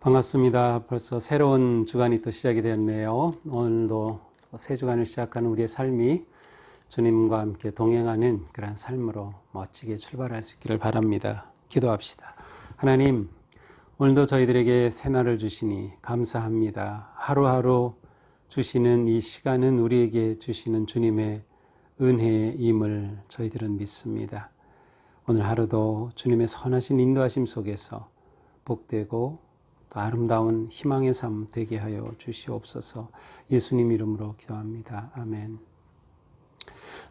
반갑습니다. 벌써 새로운 주간이 또 시작이 되었네요. 오늘도 새 주간을 시작하는 우리의 삶이 주님과 함께 동행하는 그런 삶으로 멋지게 출발할 수 있기를 바랍니다. 기도합시다. 하나님, 오늘도 저희들에게 새날을 주시니 감사합니다. 하루하루 주시는 이 시간은 우리에게 주시는 주님의 은혜임을 저희들은 믿습니다. 오늘 하루도 주님의 선하신 인도하심 속에서 복되고 또 아름다운 희망의 삶 되게 하여 주시옵소서. 예수님 이름으로 기도합니다. 아멘.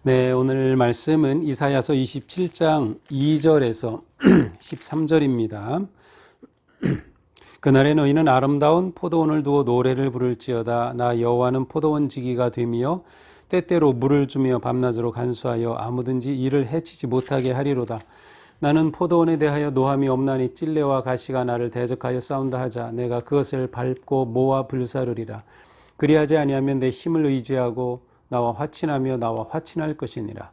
네, 오늘 말씀은 이사야서 27장 2절에서 13절입니다. 그날에 너희는 아름다운 포도원을 두어 노래를 부를지어다. 나 여호와는 포도원 지기가 되며 때때로 물을 주며 밤낮으로 간수하여 아무든지 이를 해치지 못하게 하리로다. 나는 포도원에 대하여 노함이 없나니 찔레와 가시가 나를 대적하여 싸운다 하자. 내가 그것을 밟고 모아 불사르리라. 그리하지 아니하면 내 힘을 의지하고 나와 화친하며 나와 화친할 것이니라.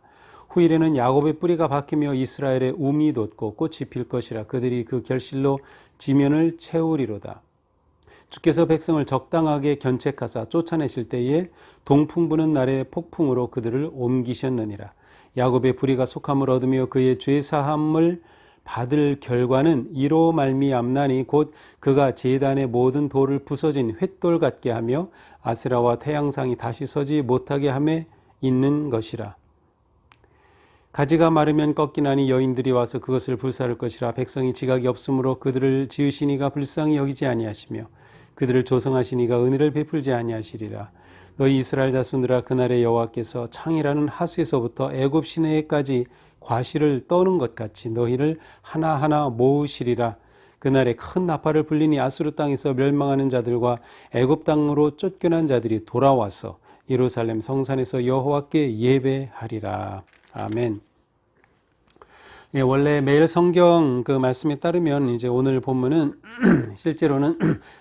후일에는 야곱의 뿌리가 박히며 이스라엘의 움이 돋고 꽃이 필 것이라. 그들이 그 결실로 지면을 채우리로다. 주께서 백성을 적당하게 견책하사 쫓아내실 때에 동풍 부는 날의 폭풍으로 그들을 옮기셨느니라. 야곱의 불의가 속함을 얻으며 그의 죄사함을 받을 결과는 이로 말미암나니 곧 그가 제단의 모든 돌을 부서진 횃돌 같게 하며 아세라와 태양상이 다시 서지 못하게 함에 있는 것이라. 가지가 마르면 꺾이나니 여인들이 와서 그것을 불사를 것이라. 백성이 지각이 없으므로 그들을 지으시니가 불쌍히 여기지 아니하시며 그들을 조성하시니가 은혜를 베풀지 아니하시리라. 너희 이스라엘 자손들아, 그날에 여호와께서 창이라는 하수에서부터 애굽 시내에까지 과실을 떠는 것 같이 너희를 하나하나 모으시리라. 그날에 큰 나팔을 불리니 아수르 땅에서 멸망하는 자들과 애굽 땅으로 쫓겨난 자들이 돌아와서 예루살렘 성산에서 여호와께 예배하리라. 아멘. 예, 원래 매일 성경 그 말씀에 따르면 이제 오늘 본문은 실제로는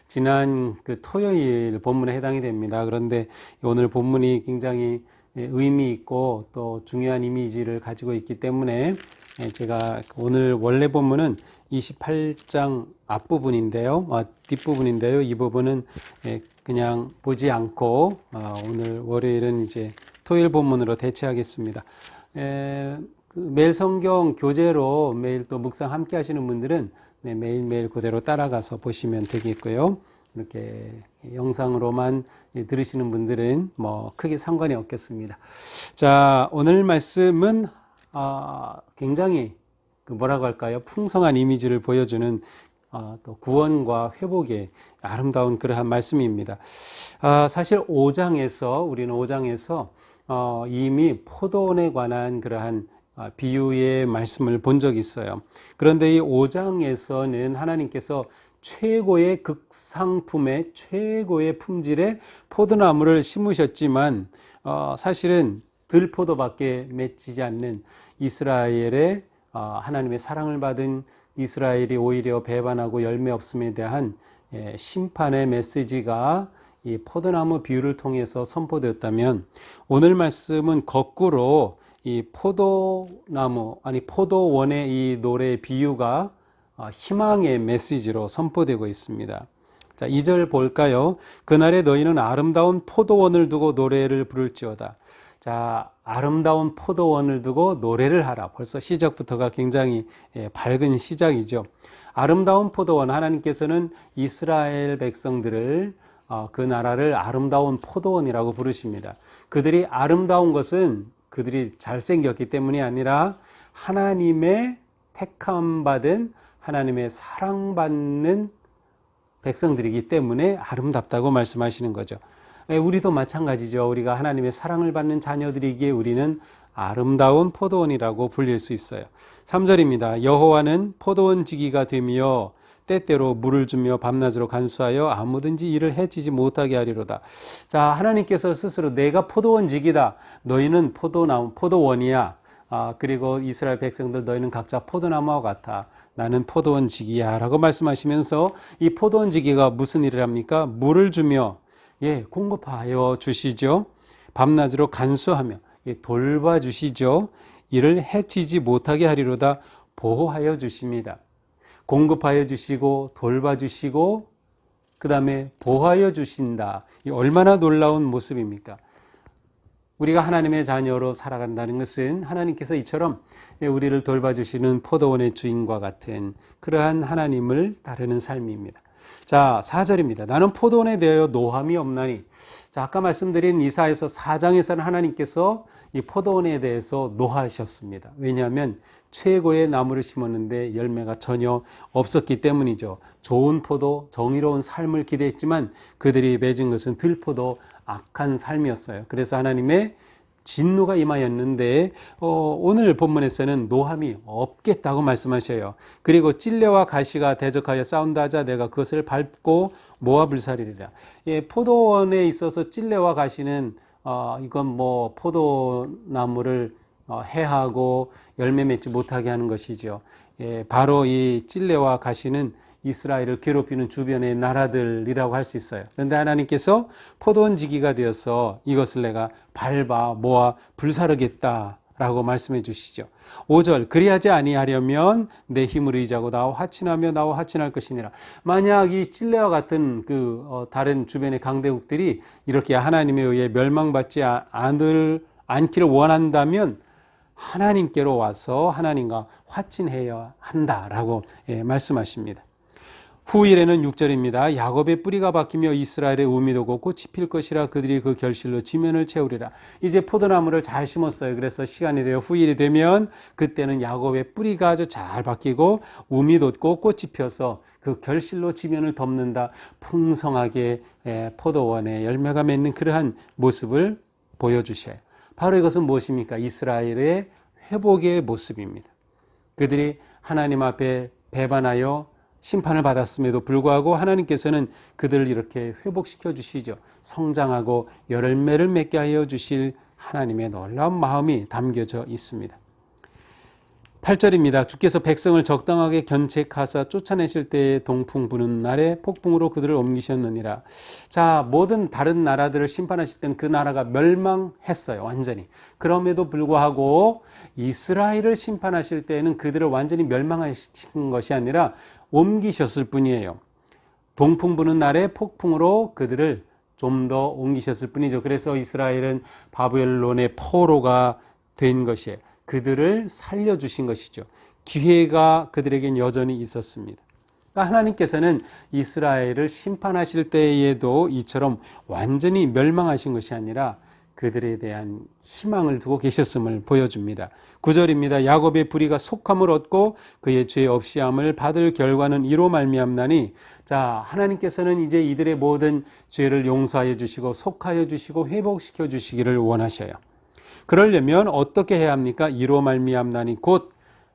지난 그 토요일 본문에 해당이 됩니다. 그런데 오늘 본문이 굉장히 의미 있고 또 중요한 이미지를 가지고 있기 때문에 제가 오늘 원래 본문은 28장 앞부분인데요. 뒷부분인데요. 이 부분은 그냥 보지 않고 오늘 월요일은 이제 토요일 본문으로 대체하겠습니다. 매일 성경 교재로 매일 또 묵상 함께 하시는 분들은 매일매일 그대로 따라가서 보시면 되겠고요. 이렇게 영상으로만 들으시는 분들은 뭐 크게 상관이 없겠습니다. 자, 오늘 말씀은 굉장히 뭐라고 할까요? 풍성한 이미지를 보여주는 또 구원과 회복의 아름다운 그러한 말씀입니다. 사실 우리는 5장에서 이미 포도원에 관한 그러한 비유의 말씀을 본 적이 있어요. 그런데 이 5장에서는 하나님께서 최고의 극상품의 최고의 품질의 포도나무를 심으셨지만 사실은 들포도밖에 맺히지 않는 이스라엘의 하나님의 사랑을 받은 이스라엘이 오히려 배반하고 열매 없음에 대한 심판의 메시지가 이 포도나무 비유를 통해서 선포되었다면, 오늘 말씀은 거꾸로 이 포도원의 이 노래의 비유가 희망의 메시지로 선포되고 있습니다. 자, 2절 볼까요? 그날에 너희는 아름다운 포도원을 두고 노래를 부를지어다. 자, 아름다운 포도원을 두고 노래를 하라. 벌써 시작부터가 굉장히 밝은 시작이죠. 아름다운 포도원, 하나님께서는 이스라엘 백성들을 그 나라를 아름다운 포도원이라고 부르십니다. 그들이 아름다운 것은 그들이 잘생겼기 때문이 아니라 하나님의 택함받은, 하나님의 사랑받는 백성들이기 때문에 아름답다고 말씀하시는 거죠. 우리도 마찬가지죠. 우리가 하나님의 사랑을 받는 자녀들이기에 우리는 아름다운 포도원이라고 불릴 수 있어요. 3절입니다. 여호와는 포도원 지기가 되며 때때로 물을 주며 밤낮으로 간수하여 아무든지 이를 해치지 못하게 하리로다. 자, 하나님께서 스스로 내가 포도원 지기다. 너희는 포도원이야. 그리고 이스라엘 백성들 너희는 각자 포도나무와 같아. 나는 포도원 지기야 라고 말씀하시면서 이 포도원 지기가 무슨 일을 합니까? 물을 주며 공급하여 주시죠. 밤낮으로 간수하며 돌봐주시죠. 이를 해치지 못하게 하리로다. 보호하여 주십니다. 공급하여 주시고 돌봐주시고 그 다음에 보호하여 주신다. 이 얼마나 놀라운 모습입니까? 우리가 하나님의 자녀로 살아간다는 것은 하나님께서 이처럼 우리를 돌봐주시는 포도원의 주인과 같은 그러한 하나님을 따르는 삶입니다. 자, 4절입니다. 나는 포도원에 대하여 노함이 없나니. 자, 아까 말씀드린 이사야서 4장에서는 하나님께서 이 포도원에 대해서 노하셨습니다. 왜냐하면 최고의 나무를 심었는데 열매가 전혀 없었기 때문이죠. 좋은 포도, 정의로운 삶을 기대했지만 그들이 맺은 것은 들포도 악한 삶이었어요. 그래서 하나님의 진노가 임하였는데 오늘 본문에서는 노함이 없겠다고 말씀하셔요. 그리고 찔레와 가시가 대적하여 싸운다 하자 내가 그것을 밟고 모압을 살리리라. 예, 포도원에 있어서 찔레와 가시는 이건 뭐 포도나무를 해하고 열매 맺지 못하게 하는 것이죠. 예, 바로 이 찔레와 가시는 이스라엘을 괴롭히는 주변의 나라들이라고 할 수 있어요. 그런데 하나님께서 포도원지기가 되어서 이것을 내가 밟아 모아 불사르겠다라고 말씀해 주시죠. 5절 그리하지 아니하려면 내 힘을 의지하고 나와 화친하며 나와 화친할 것이니라. 만약 이 찔레와 같은 다른 주변의 강대국들이 이렇게 하나님에 의해 멸망받지 않기를 원한다면 하나님께로 와서 하나님과 화친해야 한다라고 말씀하십니다. 후일에는 6절입니다. 야곱의 뿌리가 박히며 이스라엘의 우미도 곧 꽃이 필 것이라 그들이 그 결실로 지면을 채우리라. 이제 포도나무를 잘 심었어요. 그래서 시간이 되어 후일이 되면 그때는 야곱의 뿌리가 아주 잘 박히고 우미 돋고 꽃이 피어서 그 결실로 지면을 덮는다. 풍성하게 포도원에 열매가 맺는 그러한 모습을 보여주셔요. 바로 이것은 무엇입니까? 이스라엘의 회복의 모습입니다. 그들이 하나님 앞에 배반하여 심판을 받았음에도 불구하고 하나님께서는 그들을 이렇게 회복시켜 주시죠. 성장하고 열매를 맺게 하여 주실 하나님의 놀라운 마음이 담겨져 있습니다. 8절입니다. 주께서 백성을 적당하게 견책하사 쫓아내실 때에 동풍 부는 날에 폭풍으로 그들을 옮기셨느니라. 자, 모든 다른 나라들을 심판하실 때는 그 나라가 멸망했어요. 완전히. 그럼에도 불구하고 이스라엘을 심판하실 때에는 그들을 완전히 멸망하신 것이 아니라 옮기셨을 뿐이에요. 동풍 부는 날에 폭풍으로 그들을 좀 더 옮기셨을 뿐이죠. 그래서 이스라엘은 바벨론의 포로가 된 것이에요. 그들을 살려주신 것이죠. 기회가 그들에겐 여전히 있었습니다. 그러니까 하나님께서는 이스라엘을 심판하실 때에도 이처럼 완전히 멸망하신 것이 아니라 그들에 대한 희망을 두고 계셨음을 보여줍니다. 9절입니다. 야곱의 불의가 속함을 얻고 그의 죄 없이함을 받을 결과는 이로 말미암나니. 자, 하나님께서는 이제 이들의 모든 죄를 용서하여 주시고 속하여 주시고 회복시켜 주시기를 원하셔요. 그러려면 어떻게 해야 합니까? 이로 말미암나니 곧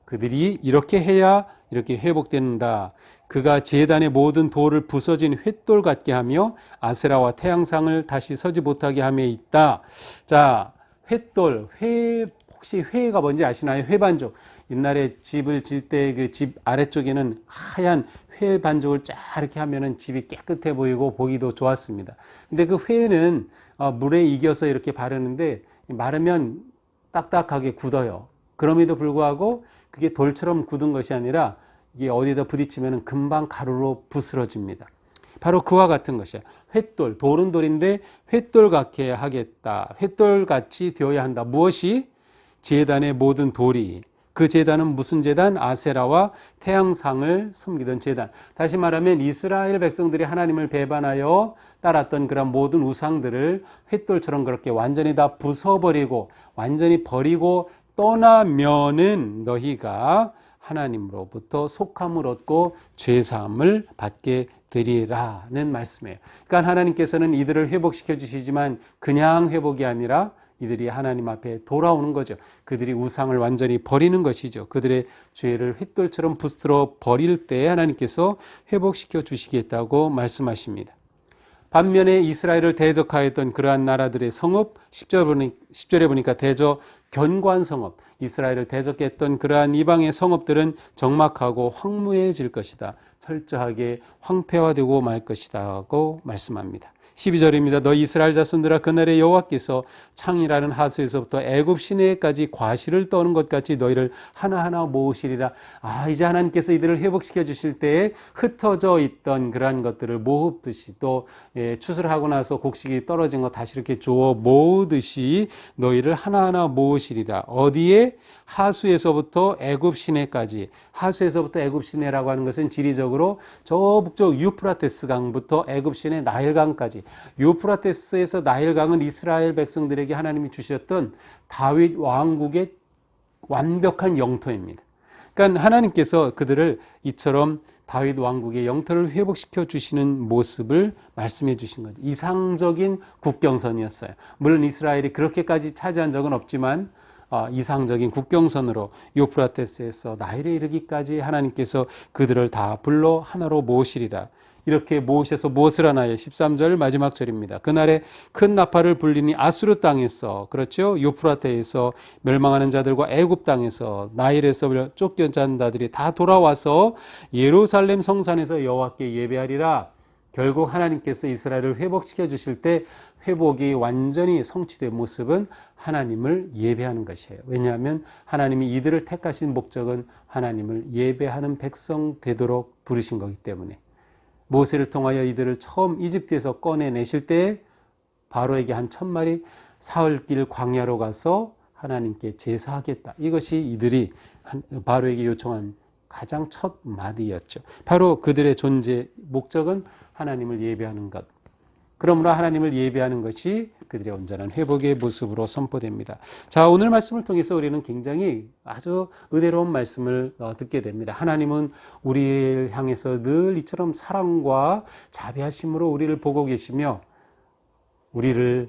그들이 이렇게 해야 이렇게 회복된다. 그가 제단의 모든 돌을 부서진 횃돌 같게 하며 아세라와 태양상을 다시 서지 못하게 함에 있다. 자, 횃돌, 혹시 회가 뭔지 아시나요? 회반죽. 옛날에 집을 질 때 그 집 아래쪽에는 하얀 회 반죽을 쫙 이렇게 하면은 집이 깨끗해 보이고 보기도 좋았습니다. 근데 그 회는 물에 익혀서 이렇게 바르는데 마르면 딱딱하게 굳어요. 그럼에도 불구하고 그게 돌처럼 굳은 것이 아니라 이게 어디다 부딪히면 금방 가루로 부스러집니다. 바로 그와 같은 것이에요. 횃돌, 돌은 돌인데 횃돌 같게 하겠다. 횃돌 같이 되어야 한다. 무엇이? 제단의 모든 돌이. 그 제단은 무슨 제단? 아세라와 태양상을 섬기던 제단. 다시 말하면 이스라엘 백성들이 하나님을 배반하여 따랐던 그런 모든 우상들을 횃돌처럼 그렇게 완전히 다 부숴버리고 완전히 버리고 떠나면은 너희가 하나님으로부터 속함을 얻고 죄사함을 받게 되리라는 말씀이에요. 그러니까 하나님께서는 이들을 회복시켜 주시지만 그냥 회복이 아니라 이들이 하나님 앞에 돌아오는 거죠. 그들이 우상을 완전히 버리는 것이죠. 그들의 죄를 횃돌처럼 부스러 버릴 때 하나님께서 회복시켜 주시겠다고 말씀하십니다. 반면에 이스라엘을 대적하였던 그러한 나라들의 성읍, 10절에 보니까 대저 견고한 성읍, 이스라엘을 대적했던 그러한 이방의 성읍들은 적막하고 황무해질 것이다. 철저하게 황폐화되고 말 것이다 고 말씀합니다. 12절입니다. 너 이스라엘 자손들아 그날에 여호와께서 창이라는 하수에서부터 애굽 시내까지 과실을 떠는 것 같이 너희를 하나하나 모으시리라. 이제 하나님께서 이들을 회복시켜 주실 때에 흩어져 있던 그러한 것들을 모으듯이 또 추수하고 나서 곡식이 떨어진 거 다시 이렇게 주워 모으듯이 너희를 하나하나 모으시리라. 어디에? 하수에서부터 애굽 시내까지. 하수에서부터 애굽 시내라고 하는 것은 지리적으로 저 북쪽 유프라테스 강부터 애굽 시내 나일강까지. 유프라테스에서 나일강은 이스라엘 백성들에게 하나님이 주셨던 다윗 왕국의 완벽한 영토입니다. 그러니까 하나님께서 그들을 이처럼 다윗 왕국의 영토를 회복시켜 주시는 모습을 말씀해 주신 거죠. 이상적인 국경선이었어요. 물론 이스라엘이 그렇게까지 차지한 적은 없지만 이상적인 국경선으로 유프라테스에서 나일에 이르기까지 하나님께서 그들을 다 불러 하나로 모으시리라. 이렇게 모으셔서 무엇을 하나요? 13절 마지막 절입니다. 그날에 큰 나팔을 불리니 아수르 땅에서, 그렇죠? 유프라테에서 멸망하는 자들과 애굽 땅에서 나일에서 쫓겨난 자들이 다 돌아와서 예루살렘 성산에서 여호와께 예배하리라. 결국 하나님께서 이스라엘을 회복시켜 주실 때 회복이 완전히 성취된 모습은 하나님을 예배하는 것이에요. 왜냐하면 하나님이 이들을 택하신 목적은 하나님을 예배하는 백성 되도록 부르신 거기 때문에. 모세를 통하여 이들을 처음 이집트에서 꺼내내실 때 바로에게 한 1000마리 사흘길 광야로 가서 하나님께 제사하겠다. 이것이 이들이 바로에게 요청한 가장 첫 마디였죠. 바로 그들의 존재 목적은 하나님을 예배하는 것. 그러므로 하나님을 예배하는 것이 그들의 온전한 회복의 모습으로 선포됩니다. 자, 오늘 말씀을 통해서 우리는 굉장히 아주 의대로운 말씀을 듣게 됩니다. 하나님은 우리를 향해서 늘 이처럼 사랑과 자비하심으로 우리를 보고 계시며 우리에게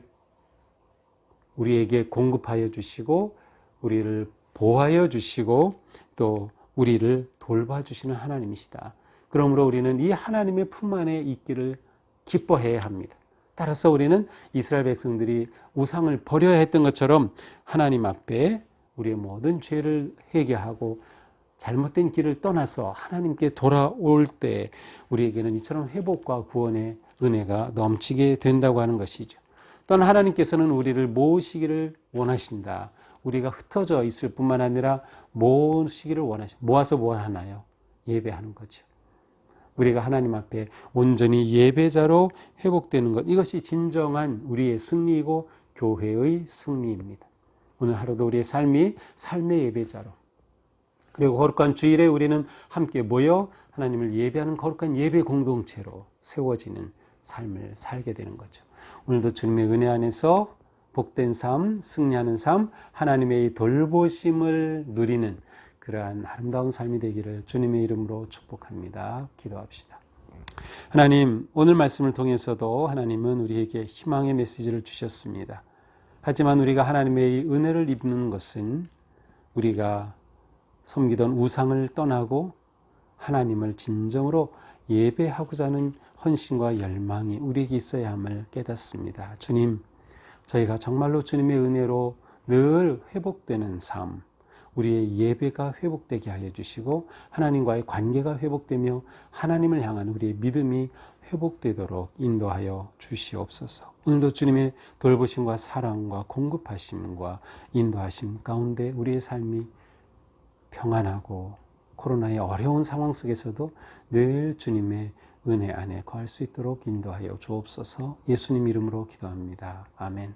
공급하여 주시고 우리를 보호하여 주시고 또 우리를 돌봐주시는 하나님이시다. 그러므로 우리는 이 하나님의 품 안에 있기를 기뻐해야 합니다. 따라서 우리는 이스라엘 백성들이 우상을 버려야 했던 것처럼 하나님 앞에 우리의 모든 죄를 회개하고 잘못된 길을 떠나서 하나님께 돌아올 때 우리에게는 이처럼 회복과 구원의 은혜가 넘치게 된다고 하는 것이죠. 또한 하나님께서는 우리를 모으시기를 원하신다. 우리가 흩어져 있을 뿐만 아니라 모으시기를 원하시고, 모아서 뭘 하나요? 예배하는 거죠. 우리가 하나님 앞에 온전히 예배자로 회복되는 것, 이것이 진정한 우리의 승리이고 교회의 승리입니다. 오늘 하루도 우리의 삶이 삶의 예배자로, 그리고 거룩한 주일에 우리는 함께 모여 하나님을 예배하는 거룩한 예배 공동체로 세워지는 삶을 살게 되는 거죠. 오늘도 주님의 은혜 안에서 복된 삶, 승리하는 삶, 하나님의 돌보심을 누리는 그러한 아름다운 삶이 되기를 주님의 이름으로 축복합니다. 기도합시다. 하나님, 오늘 말씀을 통해서도 하나님은 우리에게 희망의 메시지를 주셨습니다. 하지만 우리가 하나님의 은혜를 입는 것은 우리가 섬기던 우상을 떠나고 하나님을 진정으로 예배하고자 하는 헌신과 열망이 우리에게 있어야 함을 깨닫습니다. 주님, 저희가 정말로 주님의 은혜로 늘 회복되는 삶, 우리의 예배가 회복되게 하여 주시고 하나님과의 관계가 회복되며 하나님을 향한 우리의 믿음이 회복되도록 인도하여 주시옵소서. 오늘도 주님의 돌보심과 사랑과 공급하심과 인도하심 가운데 우리의 삶이 평안하고 코로나의 어려운 상황 속에서도 늘 주님의 은혜 안에 거할 수 있도록 인도하여 주옵소서. 예수님 이름으로 기도합니다. 아멘.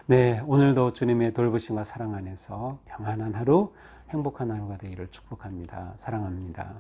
네, 오늘도 주님의 돌보심과 사랑 안에서 평안한 하루, 행복한 하루가 되기를 축복합니다. 사랑합니다.